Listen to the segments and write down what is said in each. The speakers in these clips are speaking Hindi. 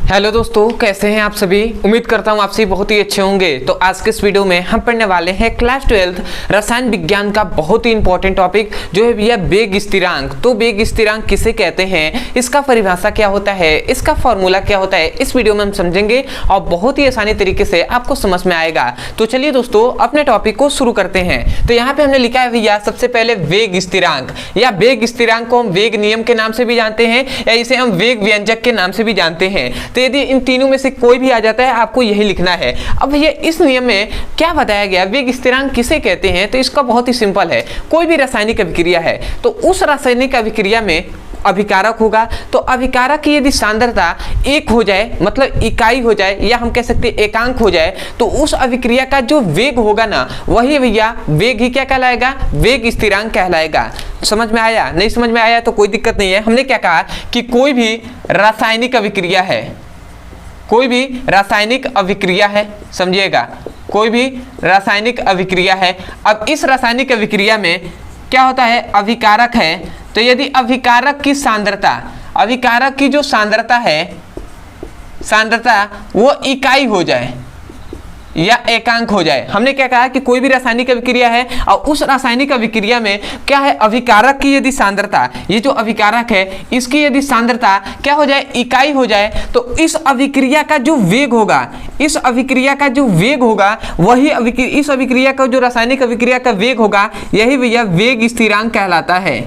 हेलो दोस्तों, कैसे हैं आप सभी। उम्मीद करता हूं आप सभी बहुत ही अच्छे होंगे। तो आज के इस वीडियो में हम पढ़ने वाले हैं क्लास 12 रसायन विज्ञान का बहुत ही इंपॉर्टेंट टॉपिक जो है भैया वेग स्थिरांक। तो वेग स्थिरांक किसे कहते हैं, इसका परिभाषा क्या होता है, इसका फॉर्मूला क्या होता है, इस वीडियो में हम समझेंगे और बहुत ही आसानी तरीके से आपको समझ में आएगा। तो चलिए दोस्तों अपने टॉपिक को शुरू करते हैं। तो यहाँ पे हमने लिखा है भैया सबसे पहले वेग स्थिरांक, या वेग स्थिरांक को हम वेग नियम के नाम से भी जानते हैं या इसे हम वेग व्यंजक के नाम से भी जानते हैं। तो यदि इन तीनों में से कोई भी आ जाता है आपको यही लिखना है। अब भैया इस नियम में क्या बताया गया, वेग स्थिरांक किसे कहते हैं, तो इसका बहुत ही सिंपल है। कोई भी रासायनिक अभिक्रिया है तो उस रासायनिक अभिक्रिया में अभिकारक होगा, तो अभिकारक की यदि सांद्रता एक हो जाए, मतलब इकाई हो जाए, या हम कह सकते हैं एकांक हो जाए, तो उस अभिक्रिया का जो वेग होगा ना वही भैया वेग ही क्या कहलाएगा, वेग स्थिरांक कहलाएगा। समझ में आया? नहीं समझ में आया तो कोई दिक्कत नहीं है। हमने क्या कहा कि कोई भी रासायनिक अभिक्रिया है, कोई भी रासायनिक अभिक्रिया है, समझिएगा, कोई भी रासायनिक अभिक्रिया है। अब इस रासायनिक अभिक्रिया में क्या होता है, अभिकारक है, तो यदि अभिकारक की सांद्रता, अभिकारक की जो सांद्रता है, सांद्रता वो इकाई हो जाए या एकांक हो जाए। हमने क्या कहा कि कोई भी रासायनिक अभिक्रिया है और उस रासायनिक अभिक्रिया में क्या है, अभिकारक की यदि सांद्रता, ये जो अभिकारक है इसकी यदि सांद्रता क्या हो जाए, इकाई हो जाए, तो इस अभिक्रिया का जो वेग होगा, इस अभिक्रिया का जो वेग होगा वही इस अभिक्रिया का जो रासायनिक अभिक्रिया का वेग होगा यही भैया वेग स्थिरांक कहलाता है।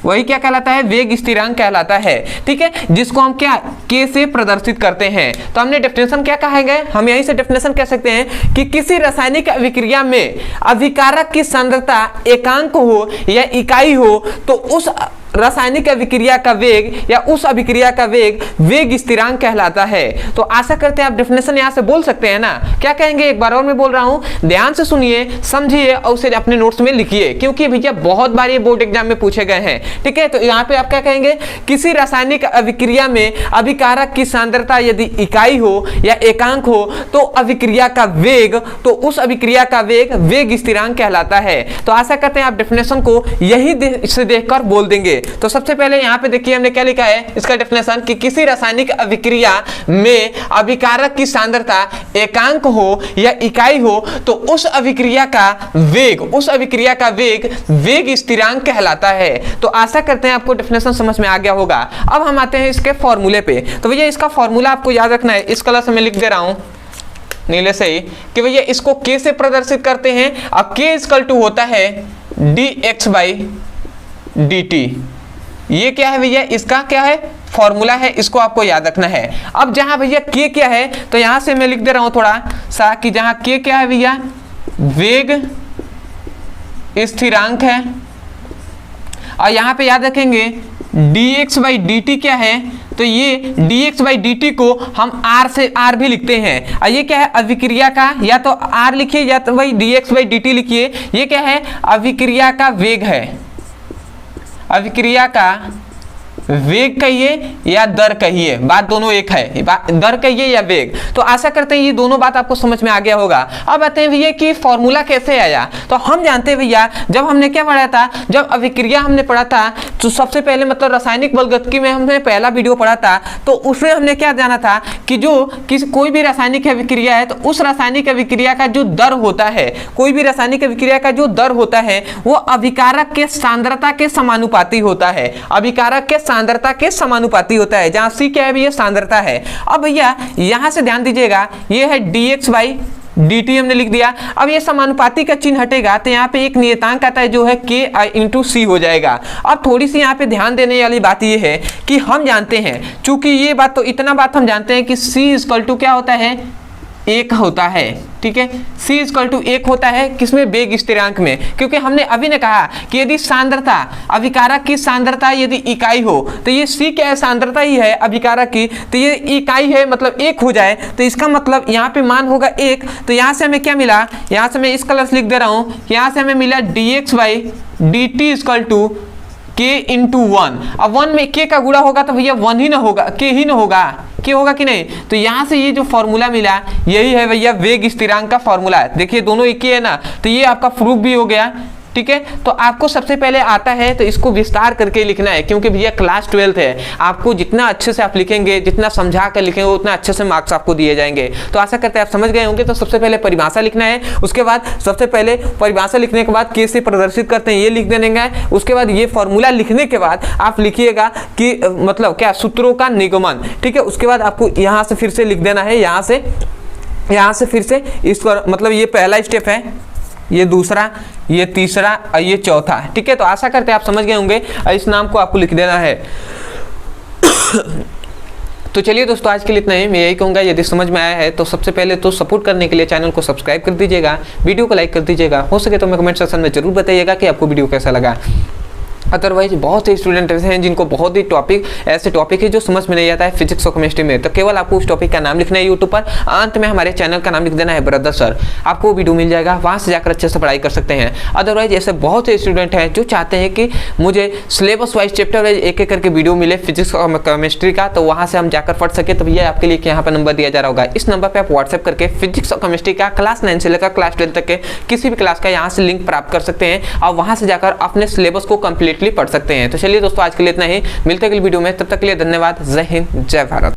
वही क्या कहलाता है, वेग स्थिरांक कहलाता है। ठीक है, जिसको हम क्या के से प्रदर्शित करते हैं। तो हमने डेफिनेशन क्या कहेंगे, हम यहीं से डेफिनेशन कह सकते हैं कि किसी रासायनिक अभिक्रिया में अभिकारक की सांद्रता एकांक हो या इकाई हो तो उस रासायनिक अभिक्रिया का वेग या उस अभिक्रिया का वेग वेग स्थिरांक कहलाता है। तो आशा करते हैं आप डेफिनेशन यहां से बोल सकते हैं ना। क्या कहेंगे, एक बार और मैं बोल रहा हूं, ध्यान से सुनिए, समझिए और उसे अपने नोट्स में लिखिए, क्योंकि भैया बहुत बार ये बोर्ड एग्जाम में पूछे गए हैं। ठीक है, तो यहाँ पे आप क्या कहेंगे, किसी रासायनिक अभिक्रिया में अभिकारक की सांद्रता यदि इकाई हो या एकांक हो तो अभिक्रिया का वेग, तो उस अभिक्रिया का वेग वेग स्थिरांक कहलाता है। तो आशा करते हैं आप डेफिनेशन को यही से देखकर बोल देंगे। तो सबसे पहले यहाँ पे देखिए हमने क्या लिखा है, इसका डेफिनेशन कि किसी रासायनिक अभिक्रिया में अभिकारक की सांद्रता एकांक हो या इकाई हो तो उस अभिक्रिया का वेग, उस अभिक्रिया का वेग वेग स्थिरांक कहलाता है। तो आशा करते हैं आपको डेफिनेशन समझ में आ गया होगा। अब हम आते हैं इसके फॉर्मूले पे। तो भैया इसका फॉर्मूला आपको याद रखना है, इस कलर से मैं लिख दे रहा हूं नीले से ही, कि भैया इसको के से प्रदर्शित करते हैं। अब के इक्वल टू होता है dx बाई dt। ये क्या है भैया, इसका क्या है, फॉर्मूला है, इसको आपको याद रखना है। अब जहां भैया के क्या है तो यहां से मैं लिख दे रहा हूं थोड़ा सा कि जहां के क्या है भैया, वेग स्थिरांक है, और यहां पे याद रखेंगे dx बाई dt क्या है, तो ये dx बाई dt को हम r से r भी लिखते हैं। और ये क्या है, अभिक्रिया का, या तो r लिखिए या तो भाई dx बाई dt लिखिए। ये क्या है, अभिक्रिया का वेग है, अभिक्रिया का वेग कहिए या दर कहिए, बात दोनों एक है, दर कहिए या वेग। तो आशा करते हैं ये दोनों बात आपको समझ में आ गया होगा। अब आते हैं भैया कि फॉर्मूला कैसे आया। तो हम जानते हैं भैया, जब हमने क्या पढ़ा था, जब अभिक्रिया हमने पढ़ा था तो सबसे पहले मतलब रासायनिक बलगतिकी में हमने पहला वीडियो पढ़ा था, तो उसमें हमने क्या जाना था कि जो कोई भी रासायनिक अभिक्रिया है तो उस रासायनिक अभिक्रिया का जो दर होता है, कोई भी रासायनिक अभिक्रिया का जो दर होता है वो अभिकारक के सांद्रता के समानुपाती होता है, अभिकारक के सांद्रता के समानुपाती होता है, जहां C क्या है भैया, सांद्रता है। अब भैया यहां से ध्यान दीजिएगा, ये है dx बाई dt हमने लिख दिया। अब ये समानुपाती का चिन्ह हटेगा तो यहाँ पे एक नियतांक आता है जो है k इंटू सी हो जाएगा। अब थोड़ी सी यहाँ पे ध्यान देने वाली बात ये है कि हम जानते हैं, चूंकि ये बात तो इतना बात हम जानते हैं कि c इक्वल टू क्या होता है, एक होता है। ठीक है, c इक्वल टू एक होता है किसमें, वेग स्थिरांक में, क्योंकि हमने अभी ने कहा कि यदि सांद्रता, अभिकारक की सांद्रता यदि इकाई हो तो ये c क्या है, सांद्रता ही है अभिकारक की, तो ये इकाई है मतलब एक हो जाए, तो इसका मतलब यहाँ पे मान होगा एक। तो यहाँ से हमें क्या मिला, यहाँ से मैं इस कलर से लिख दे रहा हूँ, यहाँ से हमें मिला dx by dt equal to k into one. अब वन में के का गुणा होगा तो भैया वन ही ना होगा, के ही ना होगा, के होगा कि नहीं। तो यहाँ से ये जो फॉर्मूला मिला यही है भैया वेग स्थिरांक का फॉर्मूला है। देखिए दोनों एक ही है ना, तो ये आपका प्रूफ भी हो गया, ठीक है। तो आपको सबसे पहले आता है तो इसको विस्तार करके लिखना है, क्योंकि भैया क्लास 12 है, आपको जितना अच्छे से आप लिखेंगे, जितना समझा कर लिखेंगे, उतना अच्छे से मार्क्स आपको दिए जाएंगे। तो आशा करते हैं आप समझ गए होंगे। तो सबसे पहले परिभाषा लिखना है, उसके बाद सबसे पहले परिभाषा लिखने के बाद कैसे प्रदर्शित करते हैं ये लिख देंगे। उसके बाद ये फॉर्मूला लिखने के बाद आप लिखिएगा कि मतलब क्या, सूत्रों का निगमन, ठीक है। उसके बाद आपको यहाँ से फिर से लिख देना है, यहाँ से फिर से इसको, मतलब ये पहला स्टेप है, ये दूसरा, ये तीसरा और ये चौथा, ठीक है। तो आशा करते हैं आप समझ गए होंगे। इस नाम को आपको लिख देना है। तो चलिए दोस्तों, आज के लिए इतना ही। मैं यही कहूँगा, यदि समझ में आया है तो सबसे पहले तो सपोर्ट करने के लिए चैनल को सब्सक्राइब कर दीजिएगा, वीडियो को लाइक कर दीजिएगा, हो सके तो मैं कमेंट सेक्शन में जरूर बताइएगा कि आपको वीडियो कैसा लगा। अदरवाइज बहुत से स्टूडेंट ऐसे हैं जिनको बहुत ही ऐसे टॉपिक है जो समझ में नहीं आता है फिजिक्स और केमिस्ट्री में। तो केवल आपको उस टॉपिक का नाम लिखना है यूट्यूब पर, अंत में हमारे चैनल का नाम लिख देना है ब्रदर सर, आपको वीडियो मिल जाएगा, वहाँ से जाकर अच्छे से पढ़ाई कर सकते हैं। अदरवाइज ऐसे बहुत से स्टूडेंट हैं जो चाहते हैं कि मुझे सिलेबस वाइज चैप्टर वाइज एक करके वीडियो मिले फिजिक्स और केमिस्ट्री का, तो वहाँ से हम जाकर पढ़ सके। तो भैया आपके लिए यहाँ पर नंबर दिया जा रहा होगा, इस नंबर पर आप व्हाट्सएप करके फिजिक्स और केमिस्ट्री का क्लास 9 से लेकर क्लास 12 तक के किसी भी क्लास का यहाँ से लिंक प्राप्त कर सकते हैं और वहाँ से जाकर अपने सिलेबस को कंप्लीटली पढ़ सकते हैं। तो चलिए दोस्तों, आज के लिए इतना ही, मिलते हैं अगली वीडियो में, तब तक के लिए धन्यवाद। जय हिंद, जय भारत।